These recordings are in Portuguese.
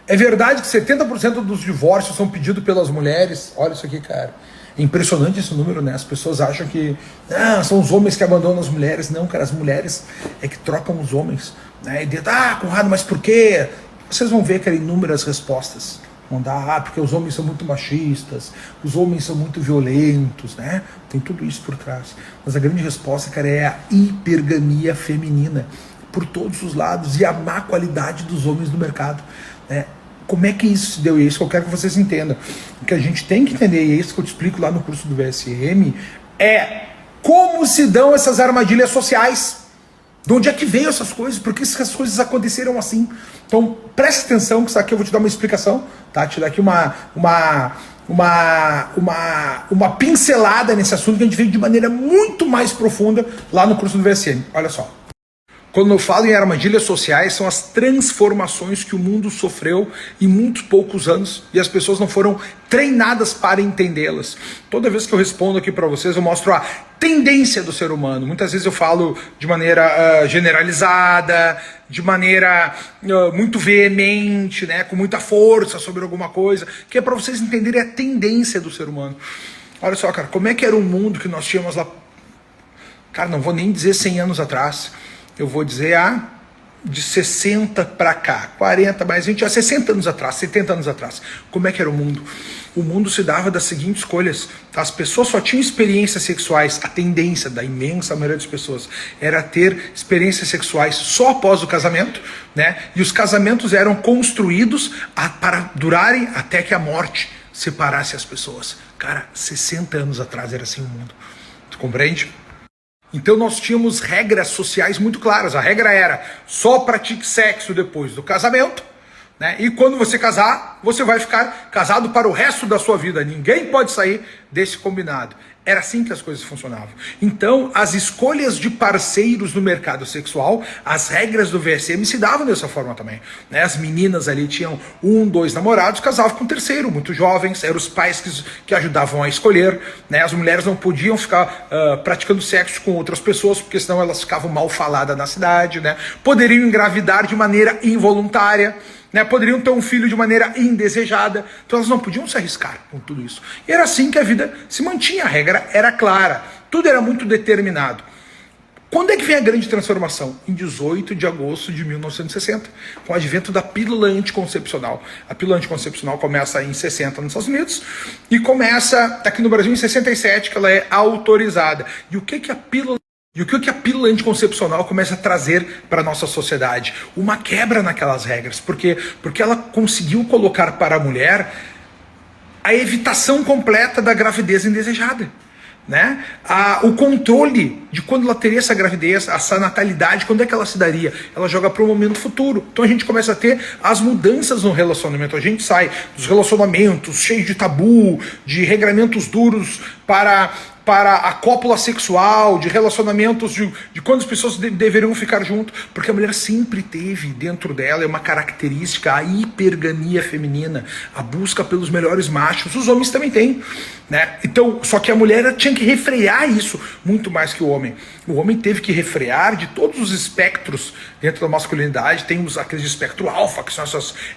É verdade que 70% dos divórcios são pedidos pelas mulheres. Olha isso aqui, cara. É impressionante esse número, né? As pessoas acham que são os homens que abandonam as mulheres. Não, cara, as mulheres é que trocam os homens. Né? E dizem, Conrado, mas por quê? Vocês vão ver, cara, inúmeras respostas. Vão dar, porque os homens são muito machistas, os homens são muito violentos, né? Tem tudo isso por trás. Mas a grande resposta, cara, é a hipergamia feminina. Por todos os lados. E a má qualidade dos homens no mercado. Né? Como é que isso se deu? E é isso que eu quero que vocês entendam. O que a gente tem que entender, e é isso que eu te explico lá no curso do VSM, é como se dão essas armadilhas sociais. De onde é que veio essas coisas? Por que essas coisas aconteceram assim? Então, preste atenção, que isso aqui eu vou te dar uma explicação, tá? Te dar aqui uma pincelada nesse assunto que a gente veio de maneira muito mais profunda lá no curso do VSM. Olha só. Quando eu falo em armadilhas sociais, são as transformações que o mundo sofreu em muitos poucos anos e as pessoas não foram treinadas para entendê-las. Toda vez que eu respondo aqui para vocês, eu mostro a tendência do ser humano. Muitas vezes eu falo de maneira generalizada, de maneira muito veemente, né, com muita força sobre alguma coisa, que é para vocês entenderem a tendência do ser humano. Olha só, cara, como é que era o mundo que nós tínhamos lá? Cara, não vou nem dizer 100 anos atrás. Eu vou dizer de 60 para cá, 40, mais 20, 60 anos atrás, 70 anos atrás. Como é que era o mundo? O mundo se dava das seguintes escolhas. As pessoas só tinham experiências sexuais. A tendência da imensa maioria das pessoas era ter experiências sexuais só após o casamento, né? E os casamentos eram construídos para durarem até que a morte separasse as pessoas. Cara, 60 anos atrás era assim o mundo. Tu compreende? Então nós tínhamos regras sociais muito claras. A regra era, só pratique sexo depois do casamento, né? E quando você casar, você vai ficar casado para o resto da sua vida. Ninguém pode sair desse combinado. Era assim que as coisas funcionavam. Então, as escolhas de parceiros no mercado sexual, as regras do VSM se davam dessa forma também. Né? As meninas ali tinham 1, 2 namorados, casavam com o terceiro, muito jovens, eram os pais que ajudavam a escolher. Né? As mulheres não podiam ficar praticando sexo com outras pessoas, porque senão elas ficavam mal faladas na cidade. Né? Poderiam engravidar de maneira involuntária. Né, poderiam ter um filho de maneira indesejada, então elas não podiam se arriscar com tudo isso. E era assim que a vida se mantinha, a regra era clara, tudo era muito determinado. Quando é que vem a grande transformação? Em 18 de agosto de 1960, com o advento da pílula anticoncepcional. A pílula anticoncepcional começa em 60 nos Estados Unidos e começa aqui no Brasil em 67, que ela é autorizada. E o que a pílula anticoncepcional começa a trazer para a nossa sociedade? Uma quebra naquelas regras. Por quê? Porque ela conseguiu colocar para a mulher a evitação completa da gravidez indesejada. Né? O controle de quando ela teria essa gravidez, essa natalidade, quando é que ela se daria? Ela joga para o momento futuro. Então a gente começa a ter as mudanças no relacionamento. A gente sai dos relacionamentos cheios de tabu, de regramentos duros para a cópula sexual, de relacionamentos de quando as pessoas deveriam ficar junto, porque a mulher sempre teve dentro dela uma característica, a hipergamia feminina, a busca pelos melhores machos. Os homens também têm, né? Então, só que a mulher tinha que refrear isso muito mais que o homem. O homem teve que refrear de todos os espectros dentro da masculinidade. Tem aqueles espectro alfa, que são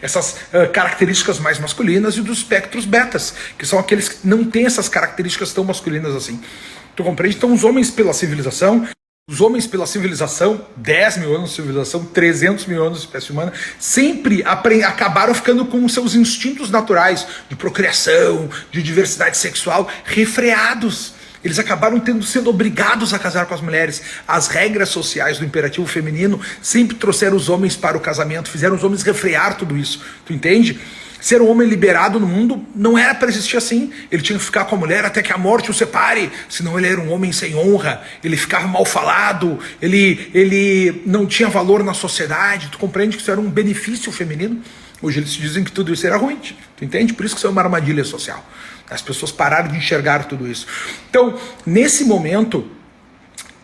essas características mais masculinas, e dos espectros betas, que são aqueles que não têm essas características tão masculinas assim. Tu compreende? Então os homens pela civilização, 10 mil anos de civilização, 300 mil anos de espécie humana, sempre acabaram ficando com os seus instintos naturais de procriação, de diversidade sexual, refreados. Eles acabaram sendo obrigados a casar com as mulheres. As regras sociais do imperativo feminino sempre trouxeram os homens para o casamento, fizeram os homens refrear tudo isso. Tu entende? Ser um homem liberado no mundo não era para existir assim. Ele tinha que ficar com a mulher até que a morte o separe. Senão ele era um homem sem honra. Ele ficava mal falado. Ele não tinha valor na sociedade. Tu compreende que isso era um benefício feminino? Hoje eles dizem que tudo isso era ruim. Tu entende? Por isso que isso é uma armadilha social. As pessoas pararam de enxergar tudo isso. Então, nesse momento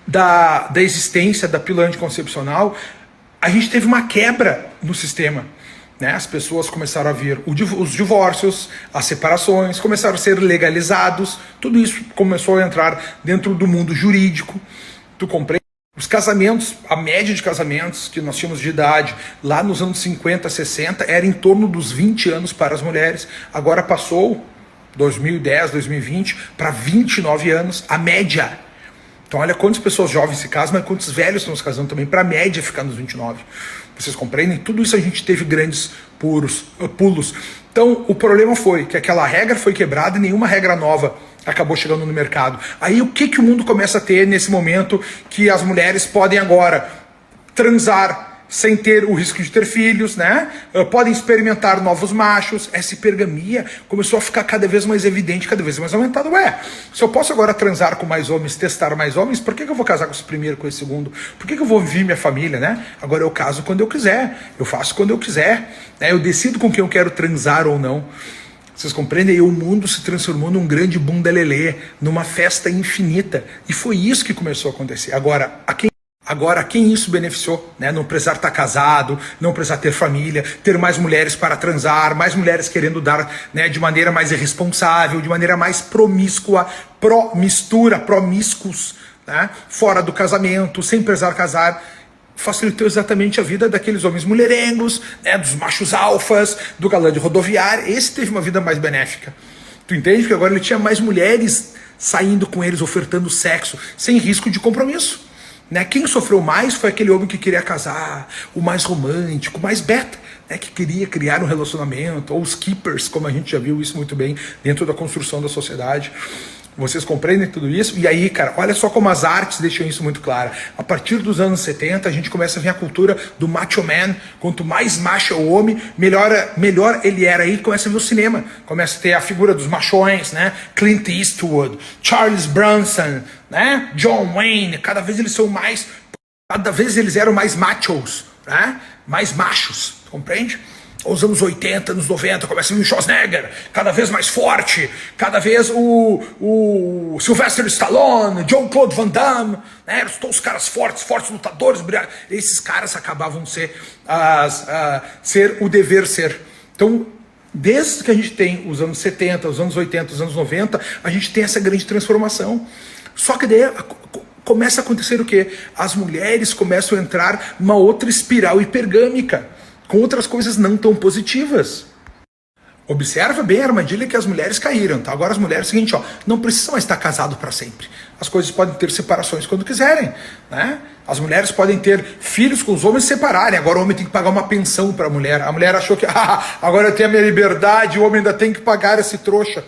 da existência da pílula anticoncepcional, a gente teve uma quebra no sistema. Né? As pessoas começaram a vir os divórcios, as separações, começaram a ser legalizados. Tudo isso começou a entrar dentro do mundo jurídico. Tu compreende? Os casamentos, a média de casamentos que nós tínhamos de idade lá nos anos 50, 60 era em torno dos 20 anos para as mulheres. Agora passou 2010, 2020 para 29 anos, a média. Então olha quantas pessoas jovens se casam, mas quantos velhos estão se casando também, para a média ficar nos 29. Vocês compreendem? Tudo isso a gente teve grandes pulos. Então o problema foi que aquela regra foi quebrada e nenhuma regra nova acabou chegando no mercado. Aí o que o mundo começa a ter nesse momento que as mulheres podem agora transar sem ter o risco de ter filhos, né? Podem experimentar novos machos. Essa hipergamia começou a ficar cada vez mais evidente, cada vez mais aumentada. Ué, se eu posso agora transar com mais homens, testar mais homens, por que eu vou casar com esse primeiro, com esse segundo? Por que eu vou viver minha família, né? Agora eu caso quando eu quiser, eu faço quando eu quiser, né? Eu decido com quem eu quero transar ou não. Vocês compreendem? E o mundo se transformou num grande bundalelê, numa festa infinita. E foi isso que começou a acontecer. Agora, quem isso beneficiou? Né? Não precisar estar casado, não precisar ter família, ter mais mulheres para transar, mais mulheres querendo dar, né, de maneira mais irresponsável, de maneira mais promíscua, promíscuos, né? Fora do casamento, sem precisar casar. Facilitou exatamente a vida daqueles homens mulherengos, né, dos machos alfas, do galã de rodoviária. Esse teve uma vida mais benéfica. Tu entende? Porque agora ele tinha mais mulheres saindo com eles, ofertando sexo, sem risco de compromisso. Né? Quem sofreu mais foi aquele homem que queria casar, o mais romântico, o mais beta, né? Que queria criar um relacionamento, ou os keepers, como a gente já viu isso muito bem dentro da construção da sociedade. Vocês compreendem tudo isso? E aí, cara, olha só como as artes deixam isso muito claro. A partir dos anos 70, a gente começa a ver a cultura do macho man. Quanto mais macho é o homem, melhor ele era. Aí começa a ver o cinema. Começa a ter a figura dos machões, né? Clint Eastwood, Charles Bronson, né? John Wayne. Cada vez eles eram mais machos, né? Mais machos, compreende? Os anos 80, anos 90, começa a vir o Schwarzenegger, cada vez mais forte, cada vez o Sylvester Stallone, John Claude Van Damme, né? Todos os caras fortes lutadores, esses caras acabavam ser o dever ser. Então, desde que a gente tem os anos 70, os anos 80, os anos 90, a gente tem essa grande transformação. Só que daí começa a acontecer o quê? As mulheres começam a entrar numa outra espiral hipergâmica, com outras coisas não tão positivas. Observa bem a armadilha que as mulheres caíram, tá? Agora as mulheres, seguinte, ó, não precisam mais estar casadas para sempre. As coisas podem ter separações quando quiserem, né? As mulheres podem ter filhos com os homens e separarem. Agora o homem tem que pagar uma pensão para a mulher. A mulher achou que, agora eu tenho a minha liberdade, o homem ainda tem que pagar esse trouxa.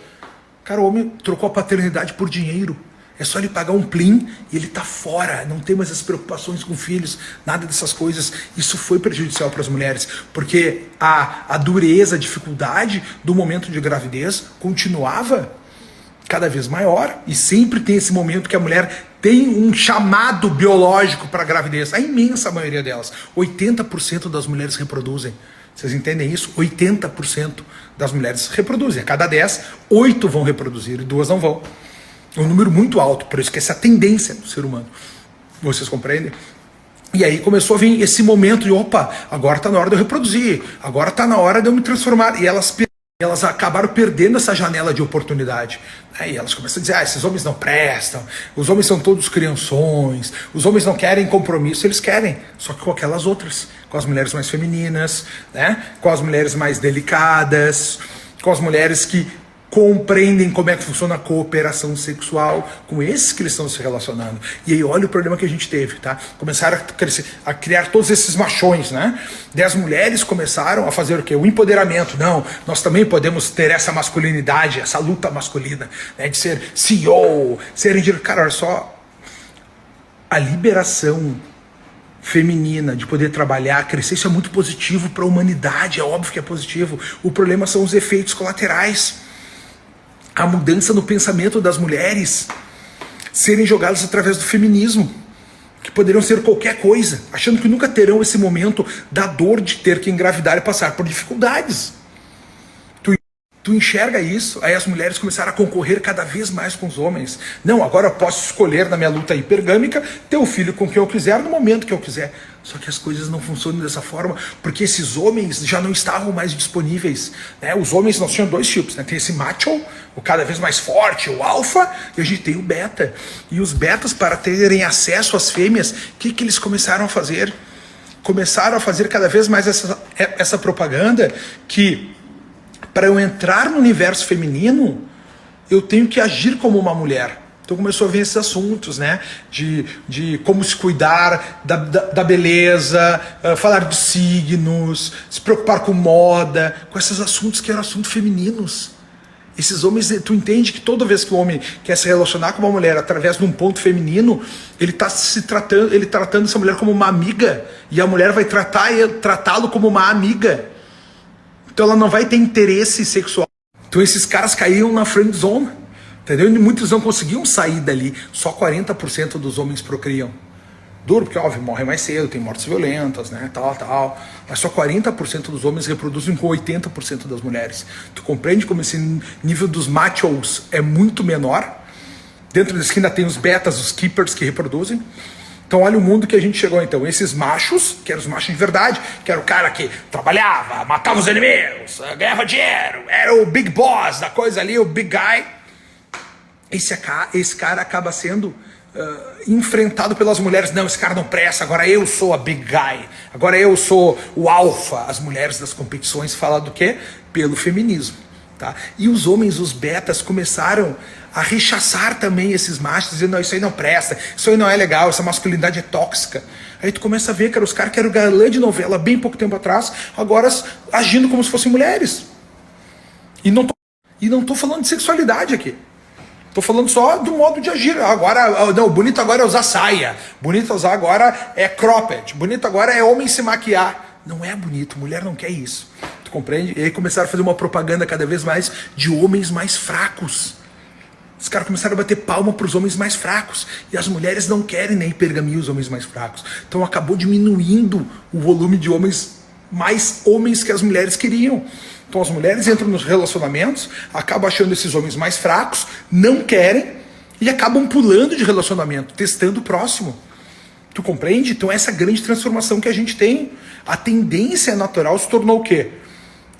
Cara, o homem trocou a paternidade por dinheiro. É só ele pagar um plim e ele tá fora, não tem mais as preocupações com filhos, nada dessas coisas. Isso foi prejudicial para as mulheres, porque a dureza, a dificuldade do momento de gravidez continuava cada vez maior, e sempre tem esse momento que a mulher tem um chamado biológico para a gravidez. A imensa maioria delas, 80% das mulheres reproduzem. Vocês entendem isso? 80% das mulheres reproduzem. A cada 10, 8 vão reproduzir e 2 não vão. É um número muito alto, por isso que essa é a tendência do ser humano. Vocês compreendem? E aí começou a vir esse momento de, opa, agora está na hora de eu reproduzir, agora está na hora de eu me transformar. E elas acabaram perdendo essa janela de oportunidade. Aí elas começam a dizer, esses homens não prestam, os homens são todos crianções, os homens não querem compromisso. Eles querem, só que com aquelas outras, com as mulheres mais femininas, né? Com as mulheres mais delicadas, com as mulheres que compreendem como é que funciona a cooperação sexual, com esses que eles estão se relacionando. E aí olha o problema que a gente teve, tá? Começaram a criar todos esses machões, né? E as mulheres começaram a fazer o quê? O empoderamento. Não, nós também podemos ter essa masculinidade, essa luta masculina, né? De ser CEO, ser engenheiro. Cara, olha só, a liberação feminina, de poder trabalhar, crescer, isso é muito positivo para a humanidade, é óbvio que é positivo. O problema são os efeitos colaterais. A mudança no pensamento das mulheres serem jogadas através do feminismo, que poderiam ser qualquer coisa, achando que nunca terão esse momento da dor de ter que engravidar e passar por dificuldades. Tu enxerga isso, aí as mulheres começaram a concorrer cada vez mais com os homens. Não, agora eu posso escolher na minha luta hipergâmica ter o filho com quem eu quiser, no momento que eu quiser. Só que as coisas não funcionam dessa forma, porque esses homens já não estavam mais disponíveis. Né? Os homens, nós tínhamos dois tipos, né? Tem esse macho, o cada vez mais forte, o alfa, e a gente tem o beta. E os betas, para terem acesso às fêmeas, o que eles começaram a fazer? Começaram a fazer cada vez mais essa propaganda que, para eu entrar no universo feminino, eu tenho que agir como uma mulher. Então começou a ver esses assuntos, né? De como se cuidar da beleza, falar de signos, se preocupar com moda, com esses assuntos que eram assuntos femininos. Esses homens, tu entende que toda vez que o homem quer se relacionar com uma mulher através de um ponto feminino, ele está tratando essa mulher como uma amiga, e a mulher vai tratá-lo como uma amiga. Então ela não vai ter interesse sexual. Então esses caras caíam na friend zone, entendeu? E muitos não conseguiam sair dali. Só 40% dos homens procriam. Duro, porque óbvio, morrem mais cedo, tem mortes violentas, né, tal. Mas só 40% dos homens reproduzem com 80% das mulheres. Tu compreende como esse nível dos machos é muito menor? Dentro desse ainda tem os betas, os keepers que reproduzem. Então olha o mundo que a gente chegou então. Esses machos, que eram os machos de verdade, que era o cara que trabalhava, matava os inimigos, ganhava dinheiro, era o big boss da coisa ali, o big guy. Esse cara acaba sendo enfrentado pelas mulheres. Não, esse cara não presta, agora eu sou a big guy, agora eu sou o alfa. As mulheres das competições falam do quê? Pelo feminismo. Tá? E os homens, os betas, começaram a rechaçar também esses machos, dizendo, não, isso aí não presta, isso aí não é legal, essa masculinidade é tóxica. Aí tu começa a ver que eram os caras que eram galã de novela bem pouco tempo atrás, agora agindo como se fossem mulheres. E não tô falando de sexualidade aqui. Tô falando só do modo de agir. Agora, não, bonito agora é usar saia, bonito usar agora é cropped, bonito agora é homem se maquiar. Não é bonito, mulher não quer isso. Tu compreende? E aí começaram a fazer uma propaganda cada vez mais de homens mais fracos. Os caras começaram a bater palma para os homens mais fracos. E as mulheres não querem nem pergamir os homens mais fracos. Então acabou diminuindo o volume de mais homens que as mulheres queriam. Então as mulheres entram nos relacionamentos, acabam achando esses homens mais fracos, não querem e acabam pulando de relacionamento, testando o próximo. Tu compreende? Então essa grande transformação que a gente tem. A tendência natural se tornou o quê?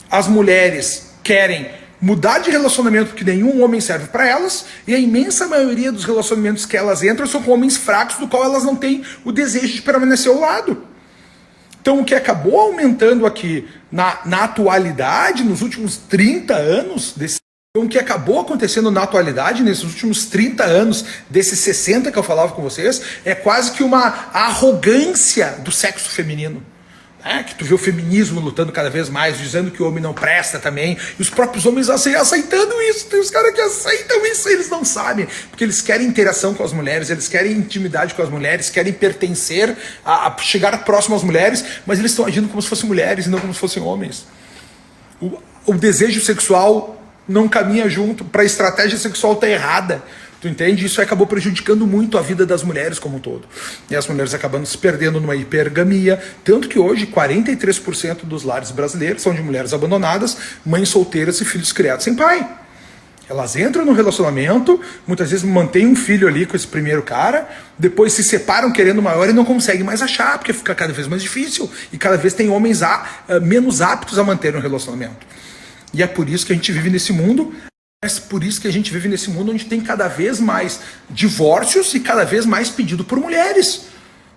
As mulheres querem mudar de relacionamento porque nenhum homem serve para elas, e a imensa maioria dos relacionamentos que elas entram são com homens fracos, do qual elas não têm o desejo de permanecer ao lado. Então o que acabou aumentando aqui na atualidade, nos últimos 30 anos, o que acabou acontecendo na atualidade, nesses últimos 30 anos, desses 60 que eu falava com vocês, é quase que uma arrogância do sexo feminino. Que tu vê o feminismo lutando cada vez mais, dizendo que o homem não presta também, e os próprios homens aceitando isso. Tem os caras que aceitam isso, eles não sabem, porque eles querem interação com as mulheres, eles querem intimidade com as mulheres, querem pertencer, a chegar próximo às mulheres, mas eles estão agindo como se fossem mulheres e não como se fossem homens. O desejo sexual não caminha junto, para a estratégia sexual tá errada. Tu entende? Isso acabou prejudicando muito a vida das mulheres como um todo. E as mulheres acabando se perdendo numa hipergamia. Tanto que hoje 43% dos lares brasileiros são de mulheres abandonadas, mães solteiras e filhos criados sem pai. Elas entram no relacionamento, muitas vezes mantêm um filho ali com esse primeiro cara, depois se separam querendo maior e não conseguem mais achar, porque fica cada vez mais difícil. E cada vez tem homens menos aptos a manter um relacionamento. E é por isso que a gente vive nesse mundo. É por isso que a gente vive nesse mundo onde tem cada vez mais divórcios e cada vez mais pedido por mulheres.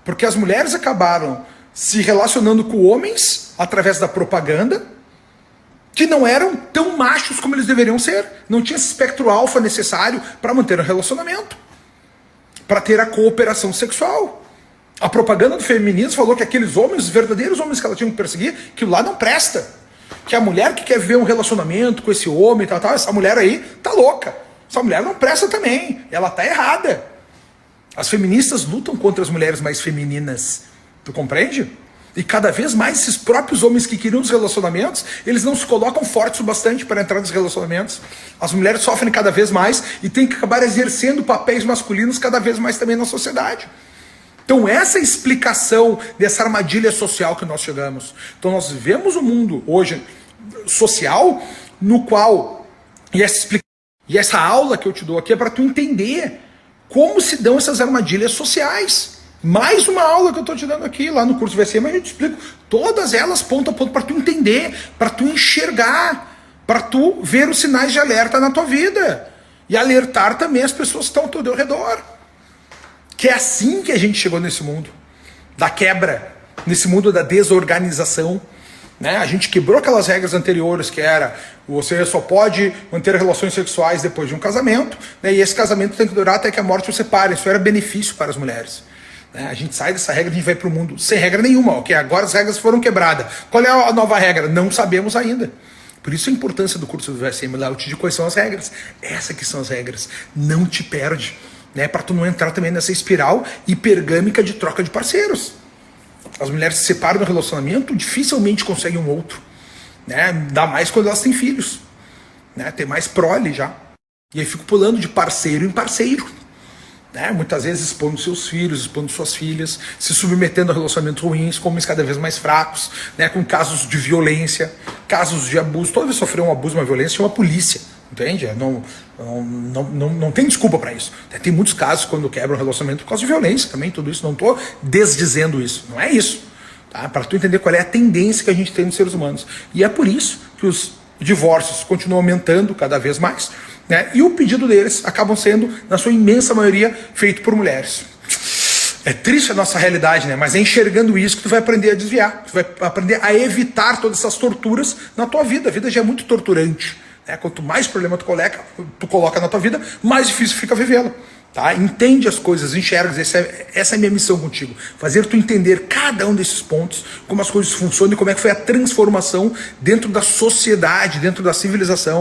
Porque as mulheres acabaram se relacionando com homens através da propaganda, que não eram tão machos como eles deveriam ser. Não tinha esse espectro alfa necessário para manter um relacionamento, para ter a cooperação sexual. A propaganda do feminismo falou que aqueles homens, os verdadeiros homens que ela tinha que perseguir, que lá não presta. Que a mulher que quer ver um relacionamento com esse homem, essa mulher aí tá louca. Essa mulher não presta também. Ela tá errada. As feministas lutam contra as mulheres mais femininas. Tu compreende? E cada vez mais esses próprios homens que queriam os relacionamentos, eles não se colocam fortes o bastante para entrar nos relacionamentos. As mulheres sofrem cada vez mais e têm que acabar exercendo papéis masculinos cada vez mais também na sociedade. Então essa é a explicação dessa armadilha social que nós chegamos. Então nós vivemos um mundo hoje social no qual E essa aula que eu te dou aqui é para tu entender como se dão essas armadilhas sociais. Mais uma aula que eu estou te dando aqui, lá no curso VSM, a gente explica todas elas ponto a ponto para tu entender, para tu enxergar, para tu ver os sinais de alerta na tua vida e alertar também as pessoas que estão ao teu redor. Que é assim que a gente chegou nesse mundo da quebra, nesse mundo da desorganização. Né? A gente quebrou aquelas regras anteriores, que era você só pode manter relações sexuais depois de um casamento, né? E esse casamento tem que durar até que a morte os separe. Isso era benefício para as mulheres. Né? A gente sai dessa regra, a gente vai para o mundo sem regra nenhuma, ok? Agora as regras foram quebradas. Qual é a nova regra? Não sabemos ainda. Por isso a importância do curso do VSM lá, eu te digo quais são as regras. Essas que são as regras. Não te perde. Né? Para tu não entrar também nessa espiral hipergâmica de troca de parceiros. As mulheres se separam do relacionamento, dificilmente conseguem um outro. Né? Ainda mais quando elas têm filhos. Né? Tem mais prole já. E aí fico pulando de parceiro em parceiro. Né? Muitas vezes expondo seus filhos, expondo suas filhas, se submetendo a relacionamentos ruins, com homens cada vez mais fracos, né? Com casos de violência, casos de abuso. Toda vez que sofreu um abuso, uma violência, chama a polícia. Entende? Não tem desculpa para isso. Tem muitos casos quando quebram um relacionamento por causa de violência também, tudo isso. Não estou desdizendo isso. Não é isso. Tá? Para tu entender qual é a tendência que a gente tem nos seres humanos. E é por isso que os divórcios continuam aumentando cada vez mais. Né? E o pedido deles acabam sendo, na sua imensa maioria, feito por mulheres. É triste a nossa realidade, né? Mas é enxergando isso que tu vai aprender a desviar. Tu vai aprender a evitar todas essas torturas na tua vida. A vida já é muito torturante. Né? Quanto mais problema tu coloca na tua vida, mais difícil fica vivê-la. Tá? Entende as coisas, enxerga. Essa é a minha missão contigo. Fazer tu entender cada um desses pontos, como as coisas funcionam e como é que foi a transformação dentro da sociedade, dentro da civilização,